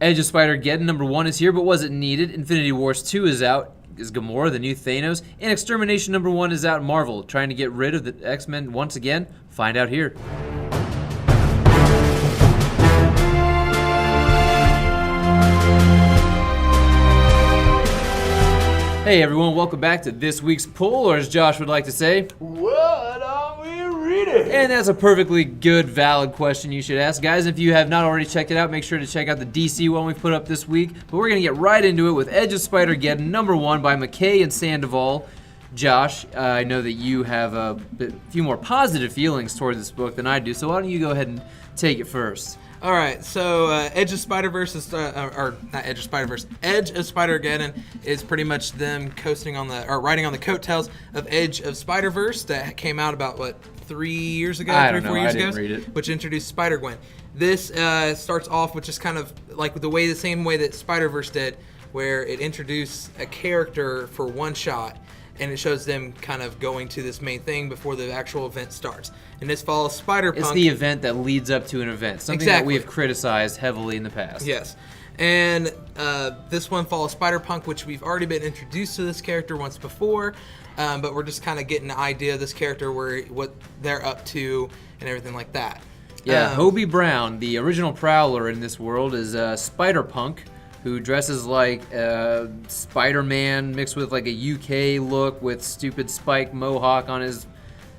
Edge of Spider-Geddon #1 is here, but was it needed? Infinity Wars 2 is out. Is Gamora the new Thanos? And Extermination #1 is out. Marvel trying to get rid of the X-Men once again? Find out here. Hey everyone, welcome back to this week's poll, or as Josh would like to say, what are we reading? And that's a perfectly good, valid question you should ask. Guys, if you have not already checked it out, make sure to check out the DC one we put up this week. But we're going to get right into it with Edge of Spider-Geddon #1 by McKay and Sandoval. Josh, I know that you have a few more positive feelings toward this book than I do, so why don't you go ahead and take it first? All right, so Edge of Spider-Verse is, or not Edge of Spider-Verse, Edge of Spider-Geddon is pretty much them riding on the coattails of Edge of Spider-Verse that came out about, 3 years ago? I don't know, 4 years I didn't ago, read it. which introduced Spider-Gwen. This starts off with just kind of like the same way that Spider-Verse did, where it introduced a character for one shot, and it shows them kind of going to this main thing before the actual event starts. And this follows Spider-Punk. It's the event that leads up to an event, something that we have criticized heavily in the past. Yes. And this one follows Spider-Punk, which we've already been introduced to this character once before, but we're just kind of getting an idea of this character, what they're up to, and everything like that. Yeah, Hobie Brown, the original Prowler in this world, is Spider-Punk, who dresses like Spider-Man mixed with like a UK look with stupid spike mohawk on his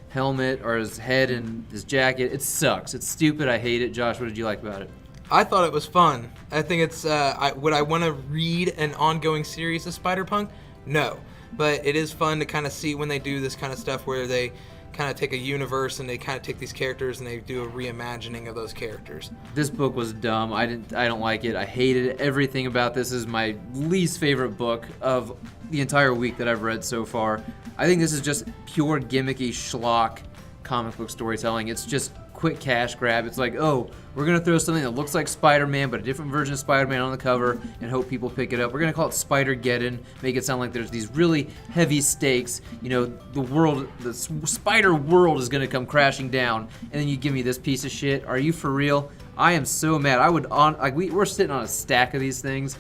helmet or his head and his jacket. It sucks. It's stupid. I hate it. Josh, what did you like about it? I thought it was fun. I think it's, would I want to read an ongoing series of Spider-Punk? No. But it is fun to kind of see when they do this kind of stuff where they kind of take a universe and they kind of take these characters and they do a reimagining of those characters. This book was dumb. I don't like it. I hated it. Everything about this is my least favorite book of the entire week that I've read so far. I think this is just pure gimmicky schlock comic book storytelling. It's just quick cash grab. It's like, oh, we're going to throw something that looks like Spider-Man, but a different version of Spider-Man on the cover and hope people pick it up. We're going to call it Spider-Geddon, make it sound like there's these really heavy stakes. You know, the spider world is going to come crashing down, and then you give me this piece of shit. Are you for real? I am so mad. We're sitting on a stack of these things.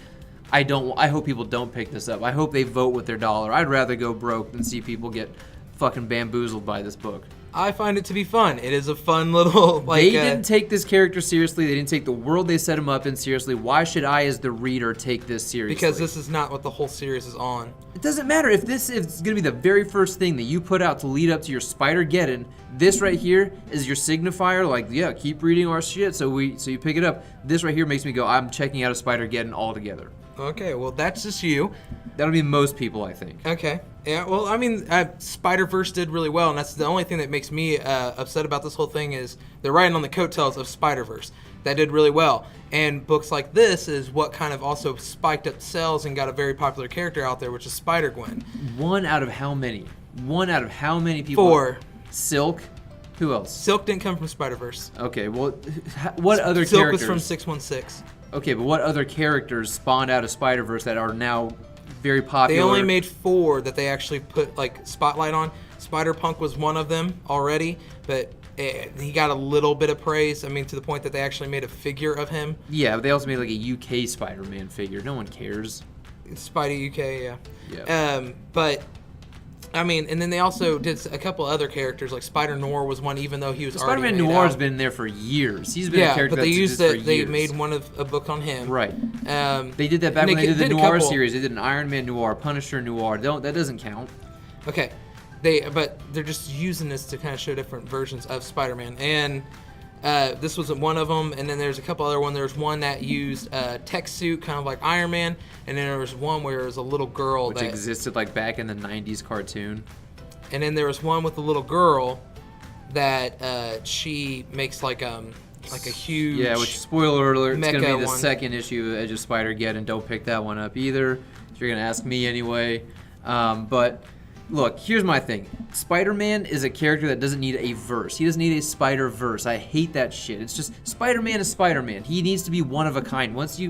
I hope people don't pick this up. I hope they vote with their dollar. I'd rather go broke than see people get fucking bamboozled by this book. I find it to be fun. It is a fun little, They didn't take this character seriously. They didn't take the world they set him up in seriously. Why should I, as the reader, take this seriously? Because this is not what the whole series is on. It doesn't matter. If this is going to be the very first thing that you put out to lead up to your Spider-Geddon, this right here is your signifier. Like, yeah, keep reading our shit. So you pick it up. This right here makes me go, I'm checking out a Spider-Geddon altogether. Okay, well, that's just you. That'll be most people, I think. Okay. Yeah, well, I mean, Spider-Verse did really well, and that's the only thing that makes me upset about this whole thing is they're riding on the coattails of Spider-Verse. That did really well. And books like this is what kind of also spiked up sales and got a very popular character out there, which is Spider-Gwen. One out of how many? One out of how many people? 4. Silk? Who else? Silk didn't come from Spider-Verse. Okay, well, what other Silk characters? was from 616. Okay, but what other characters spawned out of Spider-Verse that are now very popular? They only made 4 that they actually put spotlight on. Spider-Punk was one of them already, but he got a little bit of praise. I mean, to the point that they actually made a figure of him. Yeah, but they also made like a UK Spider-Man figure. No one cares. Spidey UK, yeah. But I mean, and then they also did a couple other characters, like Spider-Noir was one, even though he was already Spider-Man made Noir's out. been there for years. He's been a character but they that's used existed it. for They years. made a book on him. Right. They did that back when they did the Noir series. They did an Iron Man Noir, Punisher Noir. That doesn't count. Okay. But they're just using this to kind of show different versions of Spider-Man. And this wasn't one of them. And then there's a couple other ones. There's one that used a tech suit, kind of like Iron Man. And then there was one where it was a little girl which existed like back in the 90s cartoon. And then there was one with a little girl that she makes like a huge... Yeah, which, spoiler alert, it's going to be the one. second issue of Edge of Spider-Geddon. Don't pick that one up either, if you're going to ask me anyway. But look, here's my thing. Spider-Man is a character that doesn't need a verse. He doesn't need a Spider-Verse. I hate that shit. It's just Spider-Man is Spider-Man. He needs to be one of a kind. Once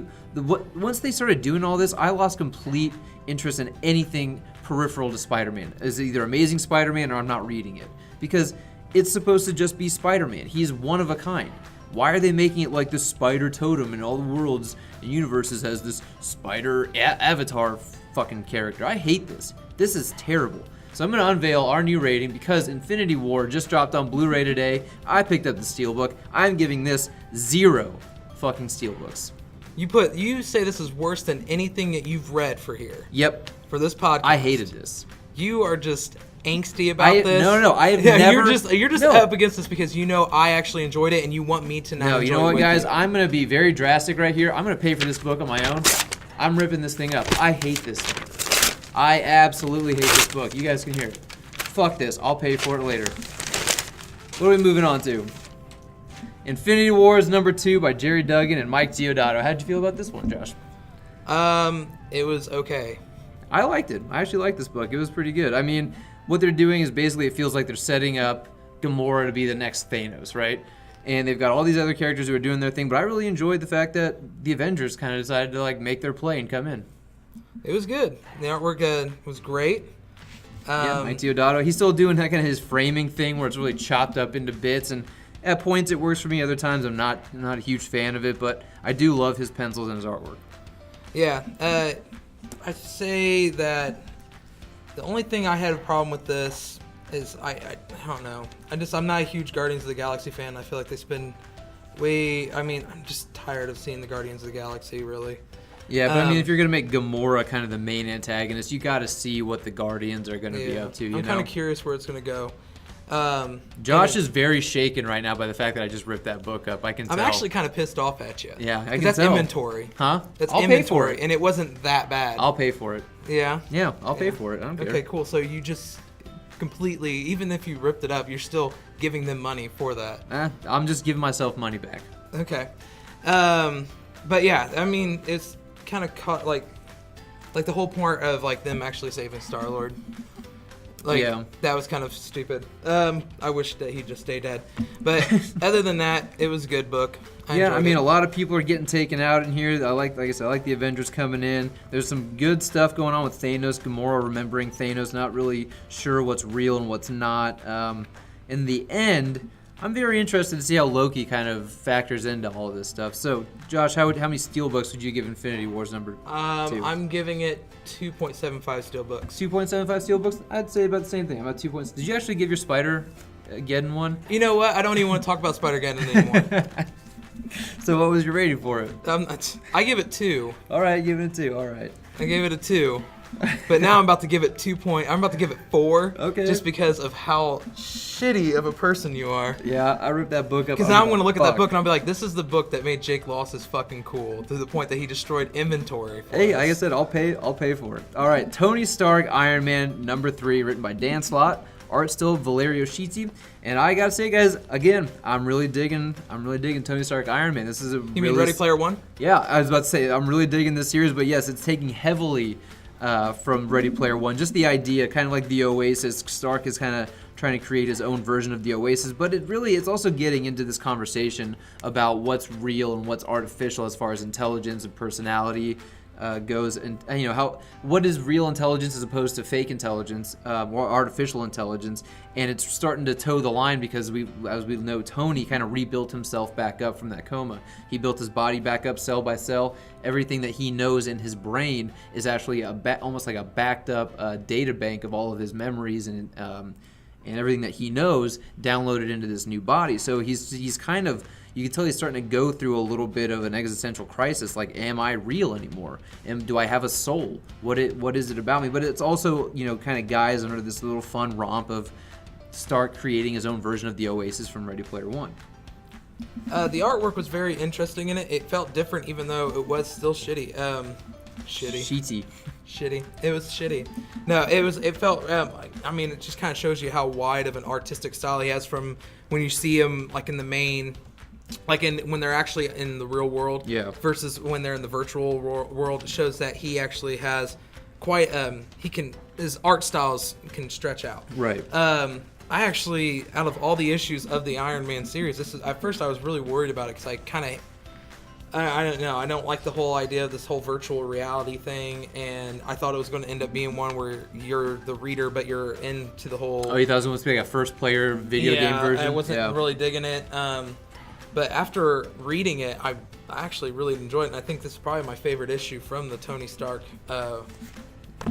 they started doing all this, I lost complete interest in anything peripheral to Spider-Man. It's either Amazing Spider-Man or I'm not reading it. Because it's supposed to just be Spider-Man. He's one of a kind. Why are they making it like this spider totem in all the worlds and universes has this spider avatar fucking character? I hate this. This is terrible. So I'm going to unveil our new rating because Infinity War just dropped on Blu-ray today. I picked up the Steelbook. I'm giving this 0 fucking Steelbooks. You say this is worse than anything that you've read for here. Yep. For this podcast. I hated this. You are just angsty about this. No. I have never. You're just up against this because you know I actually enjoyed it and you want me to not. No, enjoy you know what, it guys? you. I'm going to be very drastic right here. I'm going to pay for this book on my own. I'm ripping this thing up. I hate this thing. I absolutely hate this book. You guys can hear it. Fuck this. I'll pay for it later. What are we moving on to? Infinity Wars #2 by Jerry Duggan and Mike Deodato. How'd you feel about this one, Josh? It was okay. I liked it. I actually liked this book. It was pretty good. I mean, what they're doing is basically it feels like they're setting up Gamora to be the next Thanos, right? And they've got all these other characters who are doing their thing, but I really enjoyed the fact that the Avengers kind of decided to like make their play and come in. It was good. The artwork was great. Yeah, Mike Deodato. He's still doing that kind of his framing thing where it's really chopped up into bits, and at points it works for me. Other times I'm not a huge fan of it, but I do love his pencils and his artwork. Yeah, I'd say that the only thing I had a problem with this is I don't know. I'm not a huge Guardians of the Galaxy fan. I feel like they spend I'm just tired of seeing the Guardians of the Galaxy, really. Yeah, but I mean, if you're gonna make Gamora kind of the main antagonist, you got to see what the Guardians are gonna be up to. I'm kind of curious where it's gonna go. Josh is very shaken right now by the fact that I just ripped that book up. I can tell. I'm actually kind of pissed off at you. Yeah, I can that's tell. inventory. Huh? That's I'll inventory, pay for it. and it wasn't that bad. I'll pay for it. Yeah? Yeah, I'll pay for it. I don't care. Okay, cool. So you just completely, even if you ripped it up, you're still giving them money for that. I'm just giving myself money back. Okay. But yeah, I mean, it's kind of caught like the whole point of like them actually saving Star-Lord. Like, yeah. That was kind of stupid. I wish that he'd just stay dead. But other than that, it was a good book. I mean, a lot of people are getting taken out in here. Like I said, I like the Avengers coming in. There's some good stuff going on with Thanos, Gamora remembering Thanos, not really sure what's real and what's not. In the end, I'm very interested to see how Loki kind of factors into all of this stuff. So, Josh, how many steelbooks would you give Infinity Wars #2? I'm giving it 2.75 steelbooks. 2.75 steelbooks? I'd say about the same thing. About 2 points. Did you actually give your Spider-Geddon one? You know what? I don't even want to talk about Spider-Geddon anymore. So what was your rating for it? I give it 2. All right, give it a 2. All right. I gave it a 2. But now I'm about to give it 2 I'm about to give it 4. Okay. Just because of how shitty of a person you are. Yeah, I ripped that book up. Because now I'm going to look at that book and I'll be like, this is the book that made Jake Losses fucking cool to the point that he destroyed inventory. Hey, like I said, I'll pay for it. All right, Tony Stark, Iron Man #3, written by Dan Slott. Art still Valerio Schiti, and I gotta say, guys, again, I'm really digging Tony Stark Iron Man. This is You mean Ready Player One? Yeah, I was about to say I'm really digging this series, but yes, it's taking heavily from Ready Player One. Just the idea, kind of like the Oasis. Stark is kind of trying to create his own version of the Oasis, but it's also getting into this conversation about what's real and what's artificial as far as intelligence and personality goes, and what is real intelligence as opposed to fake intelligence or artificial intelligence. And it's starting to toe the line because as we know, Tony kind of rebuilt himself back up from that coma. He built his body back up cell by cell. Everything that he knows in his brain is actually almost like a backed up data bank of all of his memories and everything that he knows downloaded into this new body. So he's kind of, you can tell he's starting to go through a little bit of an existential crisis. Like, am I real anymore? And do I have a soul? What is it about me? But it's also, kind of guys under this little fun romp of Stark creating his own version of the Oasis from Ready Player One. The artwork was very interesting in it. It felt different, even though it was still shitty. Shitty. Shitty. It was shitty. No, it felt, it just kind of shows you how wide of an artistic style he has from when you see him, like, in the main, like, when they're actually in the real world, yeah, versus when they're in the virtual world. It shows that he actually has quite, his art styles can stretch out. Right. I actually, out of all the issues of the Iron Man series, at first I was really worried about it because I kind of, I don't know, I don't like the whole idea of this whole virtual reality thing, and I thought it was going to end up being one where you're the reader, but you're into the whole... Oh, you thought it was supposed to be like a first-player video game version? I wasn't really digging it. But after reading it, I actually really enjoyed it. And I think this is probably my favorite issue from the Tony Stark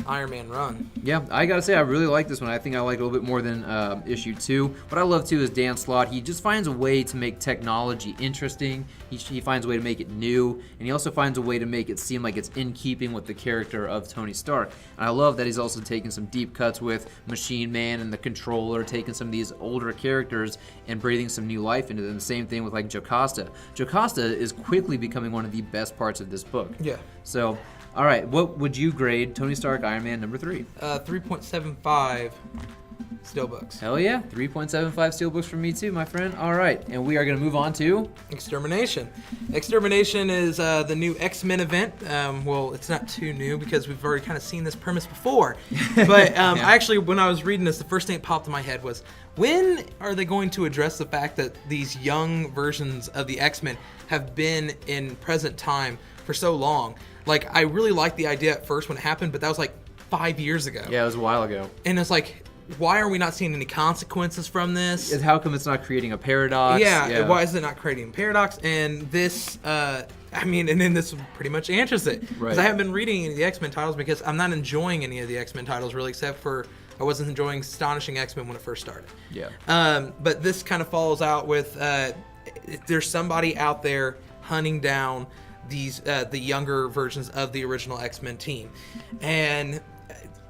Iron Man run. Yeah, I gotta say I really like this one. I think I like it a little bit more than issue 2. What I love too is Dan Slott. He just finds a way to make technology interesting. He finds a way to make it new, and he also finds a way to make it seem like it's in keeping with the character of Tony Stark. And I love that he's also taking some deep cuts with Machine Man and the Controller, taking some of these older characters and breathing some new life into them. The same thing with like Jocasta. Jocasta is quickly becoming one of the best parts of this book. Yeah. So. All right, what would you grade Tony Stark Iron Man number 3? 3.75 Steelbooks. Hell yeah, 3.75 Steelbooks from me too, my friend. All right, and we are going to move on to... Extermination. Extermination is the new X-Men event. Well, it's not too new because we've already kind of seen this premise before. But Yeah. actually, when I was reading this, the first thing that popped in my head was, when are they going to address the fact that these young versions of the X-Men have been in present time for so long? Like, I really liked the idea at first when it happened, but that was like 5 years ago. Yeah, it was a while ago. And it's like, why are we not seeing any consequences from this? How come it's not creating a paradox? Yeah, why is it not creating a paradox? And this, and then this pretty much answers it. Because Right. I haven't been reading any of the X-Men titles because I'm not enjoying any of the X-Men titles really, except for I wasn't enjoying Astonishing X-Men when it first started. Yeah. But this kind of follows out with there's somebody out there hunting down these the younger versions of the original X-Men team, and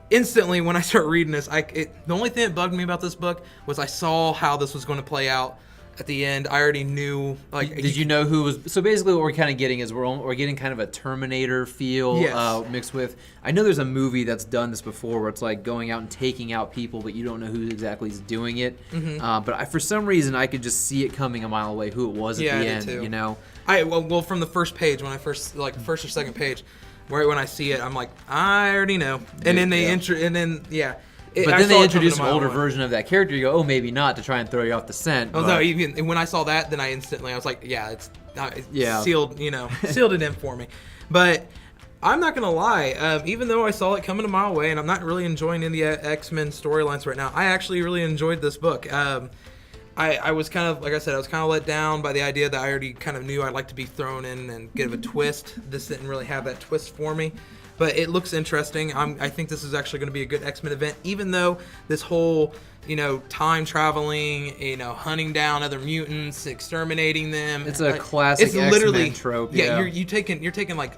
instantly when I start reading this, the only thing that bugged me about this book was I saw how this was going to play out at the end. I already knew. Like, Did you know who was? So basically, what we're kind of getting is we're getting kind of a Terminator feel Yes. mixed with. I know there's a movie that's done this before, where it's like going out and taking out people, but you don't know who exactly is doing it. Mm-hmm. But for some reason, I could just see it coming a mile away who it was at Yeah, I the did end. too. You know. Well, from the first page, when I first, like, first or second page, right when I see it, I'm like, I already know. And then they Yeah. But then they introduce an older version of that character. You go, oh, maybe not, to try and throw you off the scent. Oh but- no! Even when I saw that, then I was like, yeah, it's Yeah. sealed. Sealed it in for me. But I'm not gonna lie. Even though I saw it coming a mile away, and I'm not really enjoying any X-Men storylines right now, I actually really enjoyed this book. I was kind of, like I said, I was kind of let down by the idea that I already kind of knew I'd like to be thrown in and give a twist. This didn't really have that twist for me. But it looks interesting. I think this is actually going to be a good X-Men event, even though this whole, time traveling, hunting down other mutants, exterminating them. It's a classic It's literally X-Men trope. Yeah, Yeah. you're taking like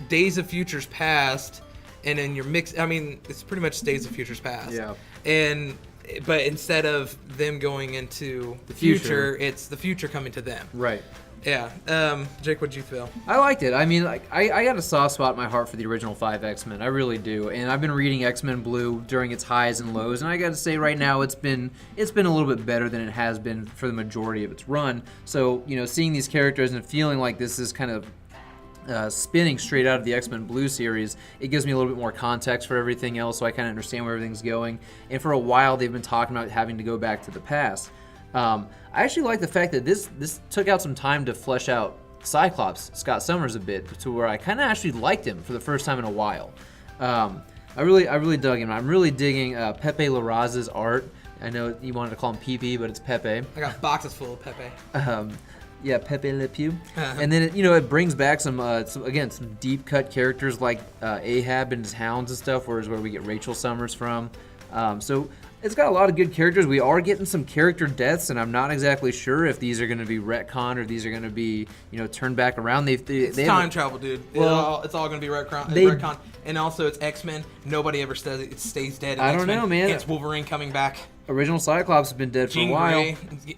Days of Futures Past, and then you're mixed. It's pretty much Days of Futures Past. Yeah. But instead of them going into the future. future, it's the future coming to them. Right. Yeah. Jake, what'd you feel? I liked it. I mean, like, I got a soft spot in my heart for the original 5 X-Men. I really do. And I've been reading X-Men Blue during its highs and lows, and I got to say right now it's been a little bit better than it has been for the majority of its run. So, seeing these characters and feeling like this is kind of spinning straight out of the X-Men Blue series, it gives me a little bit more context for everything else, so I kind of understand where everything's going. And for a while, they've been talking about having to go back to the past. I actually like the fact that this took out some time to flesh out Cyclops, Scott Summers, a bit, to where I kind of actually liked him for the first time in a while. I really dug him. I'm really digging Pepe Larraz's art. I know you wanted to call him Pepe, but it's Pepe. I got boxes full of Pepe. Yeah, Pepe Le Pew. And then it brings back some deep cut characters like Ahab and his hounds and stuff, where we get Rachel Summers from. So it's got a lot of good characters. We are getting some character deaths, and I'm not exactly sure if these are going to be retconned or these are going to be turned back around. It's time travel, dude. Well, it's all going to be retconned. And also, it's X-Men. Nobody ever says it stays dead. I don't know, man. It's Wolverine coming back. Original Cyclops has been dead for Jean a while. Grey.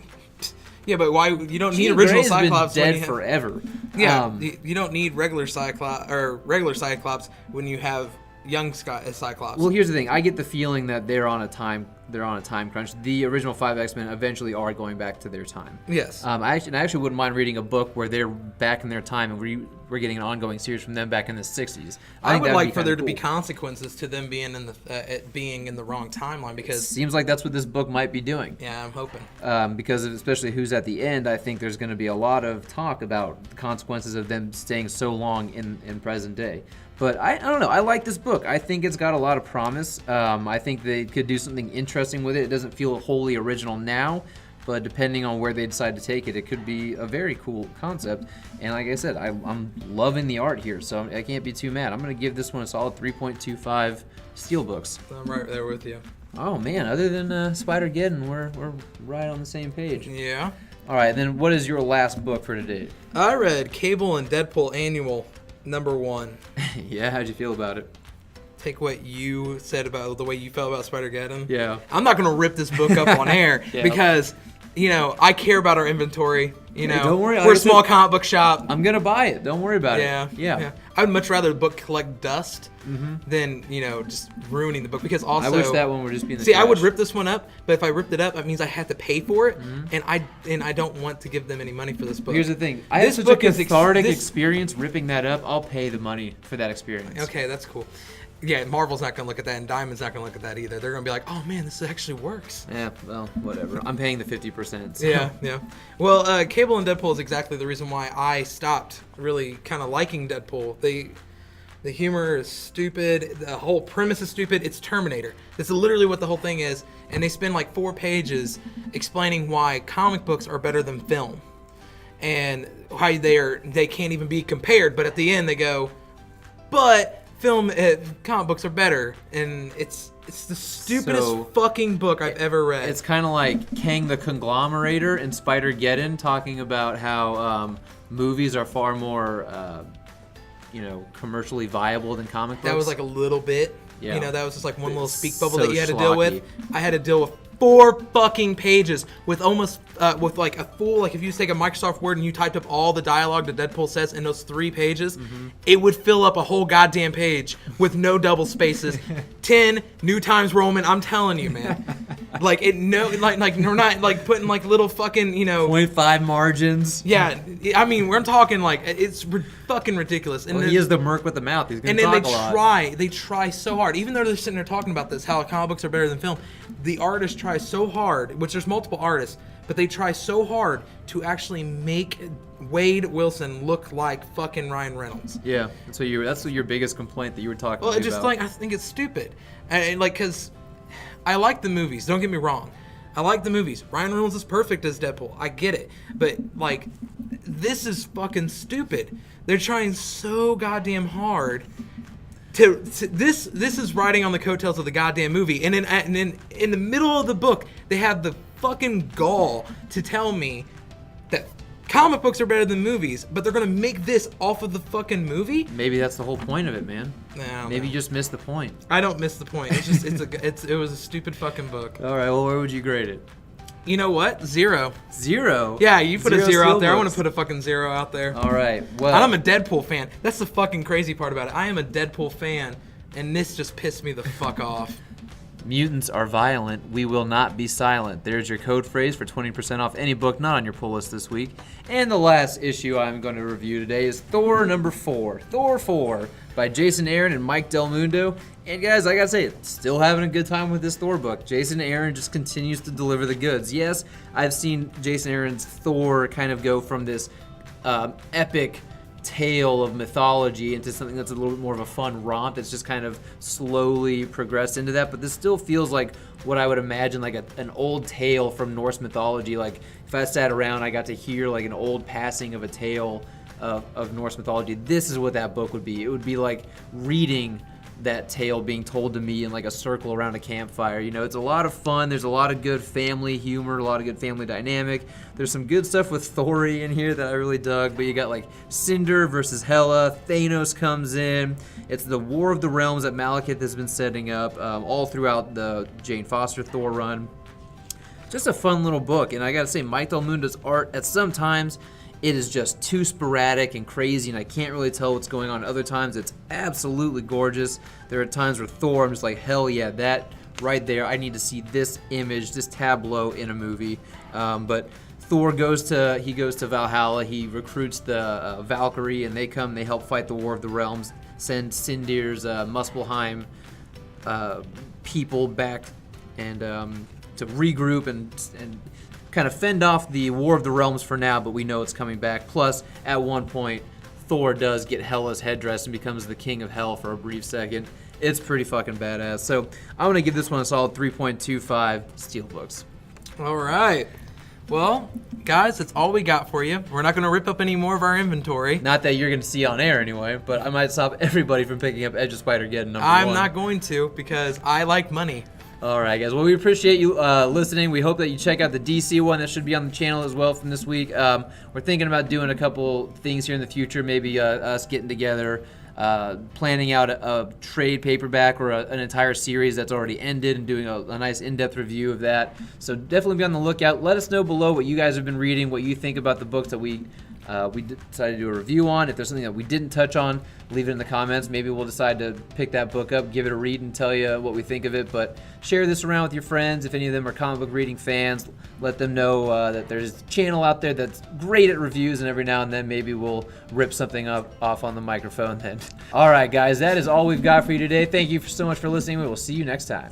Yeah, but why? You don't need Jean original Grey's Cyclops. been when dead you forever. Yeah, you don't need regular Cyclops when you have young Cyclops. Well, here's the thing. I get the feeling that they're on a time crunch. The original 5 X-Men eventually are going back to their time. Yes. I actually wouldn't mind reading a book where they're back in their time and we're getting an ongoing series from them back in the 60s. I would like for there cool. to be consequences to them being in the wrong timeline, because Seems like that's what this book might be doing. yeah, I'm hoping. Because especially who's at the end, I think there's going to be a lot of talk about the consequences of them staying so long in present day. But I don't know. I like this book. I think it's got a lot of promise. I think they could do something interesting with it. It doesn't feel wholly original now, but depending on where they decide to take it, it could be a very cool concept. And like I said, I'm loving the art here, so I can't be too mad. I'm going to give this one a solid 3.25 steelbooks. I'm right there with you. Oh man, other than Spider-Geddon, we're right on the same page. Yeah. All right, then what is your last book for today? I read Cable and Deadpool Annual #1. Yeah, how'd you feel about it? Take what you said about the way you felt about Spider-Geddon. Yeah. I'm not going to rip this book up on air Yeah. because, I care about our inventory. don't worry, We're a small comic book shop. I'm going to buy it. Don't worry about Yeah. it. Yeah. I'd much rather the book collect dust than, just ruining the book. Because also, I wish that one would just be in the see, I would trash. rip this one up, but if I ripped it up, that means I had to pay for it, and I don't want to give them any money for this book. Here's the thing. I had such a cathartic experience ripping that up. I'll pay the money for that experience. Okay, that's cool. Yeah, Marvel's not going to look at that, and Diamond's not going to look at that either. They're going to be like, oh, man, this actually works. Yeah, well, whatever. I'm paying the 50%. So. Yeah. Well, Cable and Deadpool is exactly the reason why I stopped really kind of liking Deadpool. The humor is stupid. The whole premise is stupid. It's Terminator. That's literally what the whole thing is. And they spend like 4 pages explaining why comic books are better than film. And how they can't even be compared. But at the end they go, but comic books are better. And it's the stupidest fucking book I've ever read. It's kind of like Kang the Conglomerator and Spider-Geddon talking about how movies are far more... commercially viable than comic books. That was like a little bit. Yeah. That was just like one little speak bubble so that you had to deal with. schlocky. I had to deal with 4 fucking pages with almost with like a full, like if you take a Microsoft Word and you typed up all the dialogue that Deadpool says in those 3 pages, it would fill up a whole goddamn page with no double spaces. 10 New Times Roman, I'm telling you, man. Like we're not like putting like little fucking 0.5 margins. Yeah, I mean we're talking like it's fucking ridiculous. And Well, he is the merc with the mouth. He's gonna and then talk a lot. they try so hard, even though they're sitting there talking about this, how comic books are better than film. The artists try so hard, which there's multiple artists, but they try so hard to actually make Wade Wilson look like fucking Ryan Reynolds. Yeah, that's your biggest complaint that you were talking Well, about. it's just like I think it's stupid, and like because I like the movies. Don't get me wrong, I like the movies. Ryan Reynolds is perfect as Deadpool. I get it, but like this is fucking stupid. They're trying so goddamn hard. This is riding on the coattails of the goddamn movie, and then in the middle of the book they have the fucking gall to tell me that comic books are better than movies, but they're gonna make this off of the fucking movie. Maybe that's the whole point of it, man. No, Maybe you just missed the point. I don't miss the point. It's just it was a stupid fucking book. All right, well, where would you grade it? You know what? 0. 0. Yeah, you put a 0 out there. I want steelbooks. to put a fucking 0 out there. All right. Well, And I'm a Deadpool fan. That's the fucking crazy part about it. I am a Deadpool fan, and this just pissed me the fuck off. mutants are violent. We will not be silent. There's your code phrase for 20% off any book not on your pull list this week. And the last issue I'm going to review today is Thor number 4. Thor 4 by Jason Aaron and Mike Del Mundo. And guys, I gotta say, still having a good time with this Thor book. Jason Aaron just continues to deliver the goods. Yes, I've seen Jason Aaron's Thor kind of go from this epic tale of mythology into something that's a little bit more of a fun romp that's just kind of slowly progressed into that, but this still feels like what I would imagine like an old tale from Norse mythology. Like if I sat around, I got to hear like an old passing of a tale of Norse mythology. This is what that book would be. It would be like reading that tale being told to me in like a circle around a campfire. You know, it's a lot of fun. There's a lot of good family humor, a lot of good family dynamic. There's some good stuff with Thor in here that I really dug, but you got like Cinder versus Hela, Thanos comes in. It's the War of the Realms that Malekith has been setting up all throughout the Jane Foster Thor run. Just a fun little book, and I gotta say, Mike Del Mundo's art at some times it is just too sporadic and crazy, and I can't really tell what's going on. Other times, it's absolutely gorgeous. There are times where Thor, I'm just like, hell yeah, that right there, I need to see this image, this tableau in a movie. But Thor goes to Valhalla. He recruits the Valkyrie, and they help fight the War of the Realms. Send Sindir's Muspelheim people back and to regroup and kind of fend off the War of the Realms for now, but we know it's coming back. Plus, at one point, Thor does get Hela's headdress and becomes the king of hell for a brief second. It's pretty fucking badass. So I'm going to give this one a solid 3.25 steelbooks. All right. Well, guys, that's all we got for you. We're not going to rip up any more of our inventory. Not that you're going to see on air anyway, but I might stop everybody from picking up Edge of Spider-Geddon number 1. I'm not going to because I like money. All right, guys. Well, we appreciate you listening. We hope that you check out the DC one that should be on the channel as well from this week. We're thinking about doing a couple things here in the future, maybe us getting together, planning out a trade paperback or an entire series that's already ended and doing a nice in-depth review of that. So definitely be on the lookout. Let us know below what you guys have been reading, what you think about the books that we decided to do a review on. If there's something that we didn't touch on, leave it in the comments. Maybe we'll decide to pick that book up, give it a read, and tell you what we think of it. But share this around with your friends. If any of them are comic book reading fans, let them know that there's a channel out there that's great at reviews, and every now and then maybe we'll rip something off on the microphone then. All right, guys, that is all we've got for you today. Thank you so much for listening. We will see you next time.